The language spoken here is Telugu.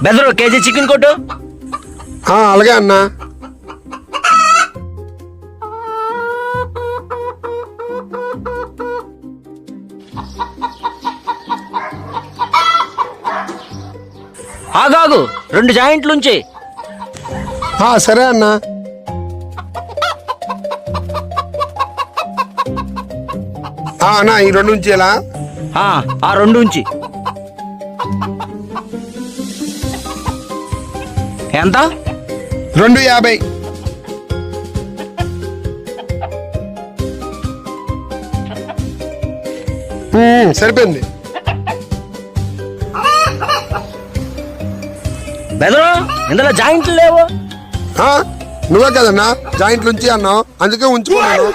బెదరు కేజీ చికెన్ కొట్టు. అలాగే అన్నా. ఆగాగు, 2 జాయింట్లుంచి. సరే అన్నా. అన్నా ఈ 2 ఉంచేలా. ఆ 2 ఉంచి. ఎంత? 2.50. సరిపోయింది. బెదరు ఇందులో జాయింట్లు లేవు. నువ్వే కదన్నా జాయింట్లు ఉంచి అన్నావు, అందుకే ఉంచుకున్నాను.